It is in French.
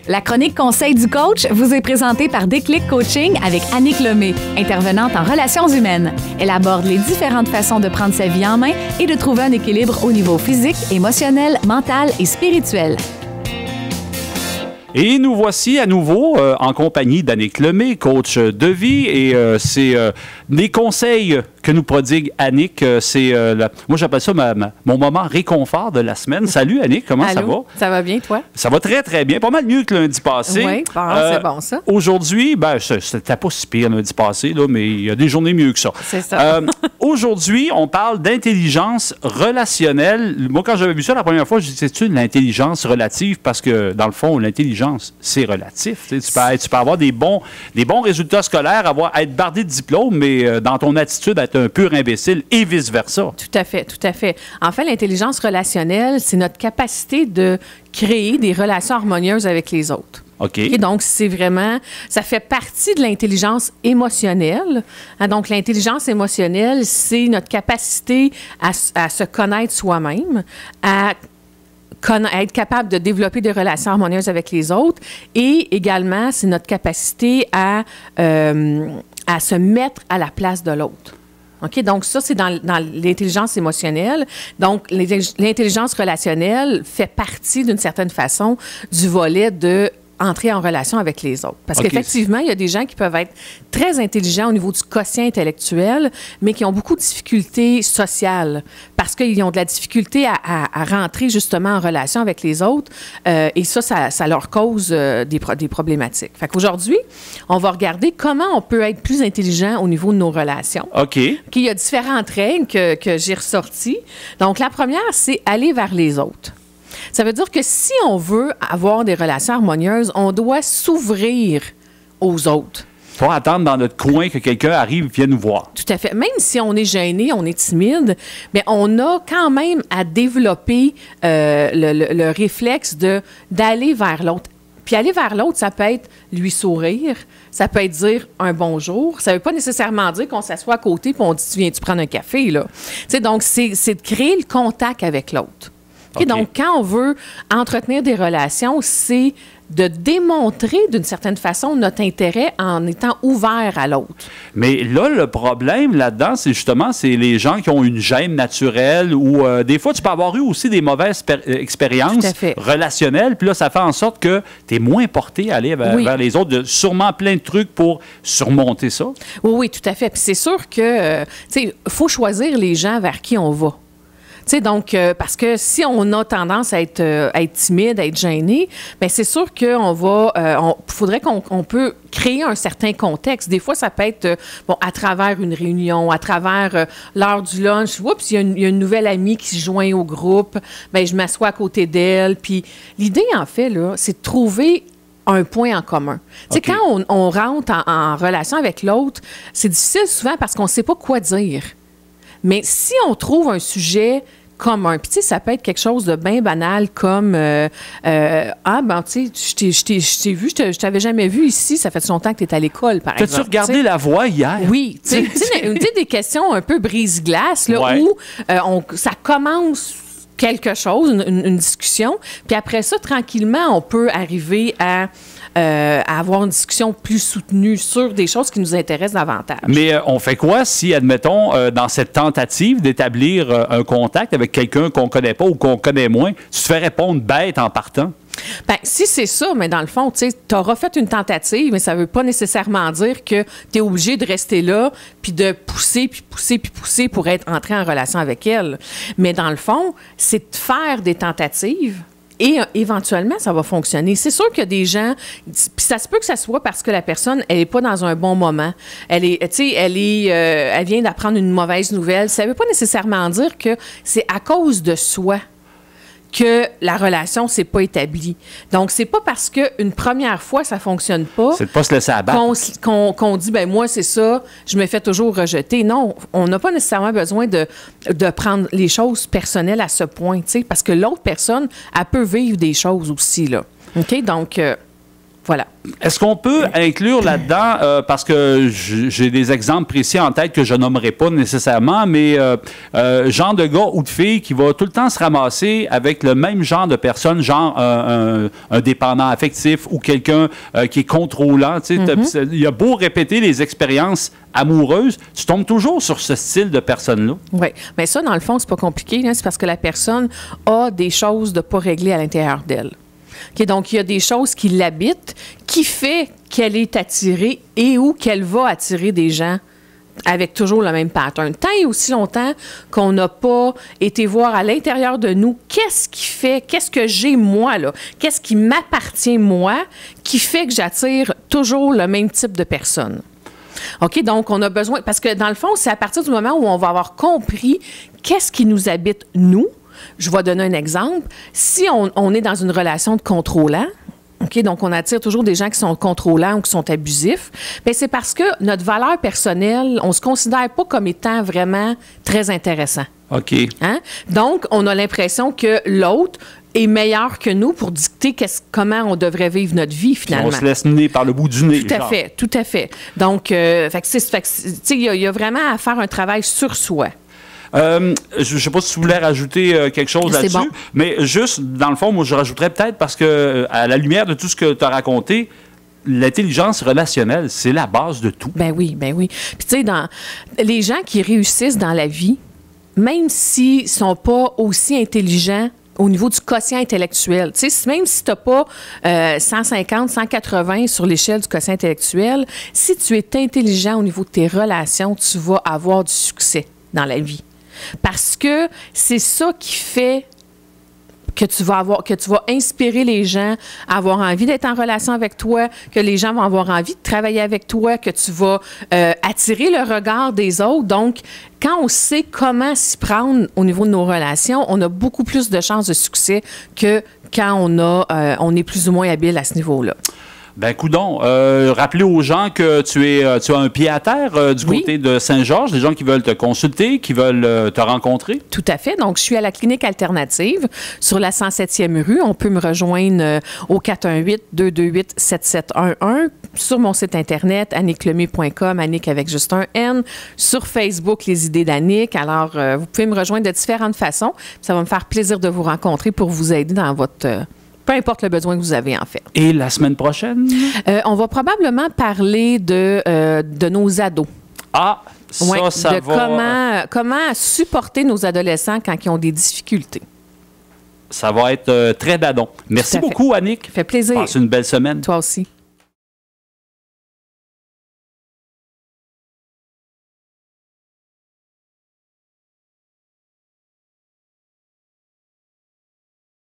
La chronique Conseil du coach vous est présentée par Déclic Coaching avec Annick Lemay, intervenante en relations humaines. Elle aborde les différentes façons de prendre sa vie en main et de trouver un équilibre au niveau physique, émotionnel, mental et spirituel. Et nous voici à nouveau en compagnie d'Annick Lemay, coach de vie. Et c'est des conseils que nous prodigue Annick. Moi, j'appelle ça mon moment réconfort de la semaine. Salut Annick, comment ça va? Ça va bien, toi? Ça va très, très bien. Pas mal mieux que lundi passé. Oui, c'est bon ça. Aujourd'hui, c'était pas si pire lundi passé, là, mais il y a des journées mieux que ça. C'est ça. Aujourd'hui, on parle d'intelligence relationnelle. Moi, quand j'avais vu ça la première fois, je disais, c'est-tu l'intelligence relative? Parce que, dans le fond, l'intelligence, c'est relatif. Tu peux avoir des bons résultats scolaires, être bardé de diplôme, mais dans ton attitude, être un pur imbécile et vice-versa. Tout à fait, tout à fait. En fait, l'intelligence relationnelle, c'est notre capacité de créer des relations harmonieuses avec les autres. OK. Et donc, c'est vraiment, ça fait partie de l'intelligence émotionnelle. Donc, l'intelligence émotionnelle, c'est notre capacité à se connaître soi-même, à être capable de développer des relations harmonieuses avec les autres, et également, c'est notre capacité à se mettre à la place de l'autre. OK? Donc, ça, c'est dans l'intelligence émotionnelle. Donc, l'intelligence relationnelle fait partie, d'une certaine façon, du volet de entrer en relation avec les autres. Parce qu'effectivement, il y a des gens qui peuvent être très intelligents au niveau du quotient intellectuel, mais qui ont beaucoup de difficultés sociales parce qu'ils ont de la difficulté à rentrer justement en relation avec les autres, et ça leur cause des problématiques. Fait qu'aujourd'hui, on va regarder comment on peut être plus intelligent au niveau de nos relations. OK. Il y a différentes règles que j'ai ressorties. Donc, la première, c'est aller vers les autres. Ça veut dire que si on veut avoir des relations harmonieuses, on doit s'ouvrir aux autres. Pas attendre dans notre coin que quelqu'un arrive et vienne nous voir. Tout à fait. Même si on est gêné, on est timide, mais on a quand même à développer le réflexe d'aller vers l'autre. Puis aller vers l'autre, ça peut être lui sourire, ça peut être dire un bonjour. Ça ne veut pas nécessairement dire qu'on s'assoit à côté et on dit « Tu viens-tu prendre un café? » là. Donc, c'est de créer le contact avec l'autre. Okay. Donc, quand on veut entretenir des relations, c'est de démontrer d'une certaine façon notre intérêt en étant ouvert à l'autre. Mais là, le problème là-dedans, c'est les gens qui ont une gêne naturelle ou des fois, tu peux avoir eu aussi des mauvaises expériences relationnelles. Puis là, ça fait en sorte que tu es moins porté à aller vers les autres. De sûrement plein de trucs pour surmonter ça. Oui, tout à fait. Puis c'est sûr que, tu sais, il faut choisir les gens vers qui on va. Tu sais, donc, parce que si on a tendance à être timide, à être gêné, bien, c'est sûr qu'on faudrait qu'on peut créer un certain contexte. Des fois, ça peut être, à travers une réunion, à travers l'heure du lunch. Oups, il y a une nouvelle amie qui se joint au groupe. Bien, je m'assois à côté d'elle. Puis l'idée, en fait, là, c'est de trouver un point en commun. Tu sais, quand on rentre en relation avec l'autre, c'est difficile souvent parce qu'on ne sait pas quoi dire. Mais si on trouve un sujet commun, puis tu sais, ça peut être quelque chose de bien banal comme tu sais, je t'ai vu, je t'avais jamais vu ici, ça fait longtemps que tu es à l'école, par exemple. T'as-tu regardé La Voix hier? Oui. Tu sais, des questions un peu brise-glace, là, où ça commence quelque chose, une discussion, puis après ça, tranquillement, on peut arriver à avoir une discussion plus soutenue sur des choses qui nous intéressent davantage. Mais on fait quoi si, admettons, dans cette tentative d'établir un contact avec quelqu'un qu'on ne connaît pas ou qu'on connaît moins, tu te fais répondre bête en partant? Bien, si c'est ça, mais dans le fond, tu sais, tu auras fait une tentative, mais ça ne veut pas nécessairement dire que tu es obligé de rester là, puis de pousser, puis pousser, puis pousser pour être entré en relation avec elle. Mais dans le fond, c'est de faire des tentatives. Et éventuellement, ça va fonctionner. C'est sûr qu'il y a des gens, puis ça se peut que ça soit parce que la personne, elle n'est pas dans un bon moment. Elle vient d'apprendre une mauvaise nouvelle. Ça ne veut pas nécessairement dire que c'est à cause de soi que la relation s'est pas établie. Donc, c'est pas parce qu'une première fois, ça fonctionne pas... C'est de pas se laisser abattre. Qu'on dit, ben moi, c'est ça, je me fais toujours rejeter. Non, on n'a pas nécessairement besoin de prendre les choses personnelles à ce point, tu sais, parce que l'autre personne, elle peut vivre des choses aussi, là. OK? Donc... Voilà. Est-ce qu'on peut inclure là-dedans, parce que j'ai des exemples précis en tête que je nommerai pas nécessairement, mais genre de gars ou de fille qui va tout le temps se ramasser avec le même genre de personne, genre un dépendant affectif ou quelqu'un qui est contrôlant. Il y a beau répéter les expériences amoureuses, tu tombes toujours sur ce style de personne-là. Oui, mais ça, dans le fond, c'est pas compliqué. Là. C'est parce que la personne a des choses de pas réglées à l'intérieur d'elle. Okay, donc, il y a des choses qui l'habitent, qui fait qu'elle est attirée et ou qu'elle va attirer des gens avec toujours le même pattern. Tant et aussi longtemps qu'on n'a pas été voir à l'intérieur de nous qu'est-ce qui fait, qu'est-ce que j'ai moi, là, qu'est-ce qui m'appartient moi, qui fait que j'attire toujours le même type de personne. OK, donc on a besoin, parce que dans le fond, c'est à partir du moment où on va avoir compris qu'est-ce qui nous habite, nous. Je vais donner un exemple. Si on est dans une relation de contrôlant, OK, donc on attire toujours des gens qui sont contrôlants ou qui sont abusifs, bien, c'est parce que notre valeur personnelle, on ne se considère pas comme étant vraiment très intéressant. OK. Hein? Donc, on a l'impression que l'autre est meilleur que nous pour dicter comment on devrait vivre notre vie, finalement. On se laisse mener par le bout du nez. Tout à fait, tout à fait. Donc, il y a vraiment à faire un travail sur soi. Je ne sais pas si tu voulais rajouter quelque chose là-dessus, bon. Mais juste, dans le fond, moi, je rajouterais peut-être parce que, à la lumière de tout ce que tu as raconté, l'intelligence relationnelle, c'est la base de tout. Ben oui, ben oui. Puis, tu sais, les gens qui réussissent dans la vie, même s'ils ne sont pas aussi intelligents au niveau du quotient intellectuel. Tu sais, même si tu n'as pas 150, 180 sur l'échelle du quotient intellectuel, si tu es intelligent au niveau de tes relations, tu vas avoir du succès dans la vie. Parce que c'est ça qui fait que tu vas inspirer les gens à avoir envie d'être en relation avec toi, que les gens vont avoir envie de travailler avec toi, que tu vas attirer le regard des autres. Donc, quand on sait comment s'y prendre au niveau de nos relations, on a beaucoup plus de chances de succès que quand on est plus ou moins habile à ce niveau-là. Ben, coudonc, rappelez aux gens que tu as un pied à terre du côté de Saint-Georges, des gens qui veulent te consulter, qui veulent te rencontrer. Tout à fait. Donc, je suis à la clinique alternative sur la 107e rue. On peut me rejoindre au 418-228-7711 sur mon site internet annicklemay.com, Annick avec juste un N, sur Facebook, Les Idées d'Annick. Alors, vous pouvez me rejoindre de différentes façons. Ça va me faire plaisir de vous rencontrer pour vous aider dans votre... peu importe le besoin que vous avez, en fait. Et la semaine prochaine? On va probablement parler de nos ados. Ah, ça va... Comment supporter nos adolescents quand ils ont des difficultés. Ça va être très dadon. Merci beaucoup, Annick. Ça fait plaisir. Passe une belle semaine. Toi aussi.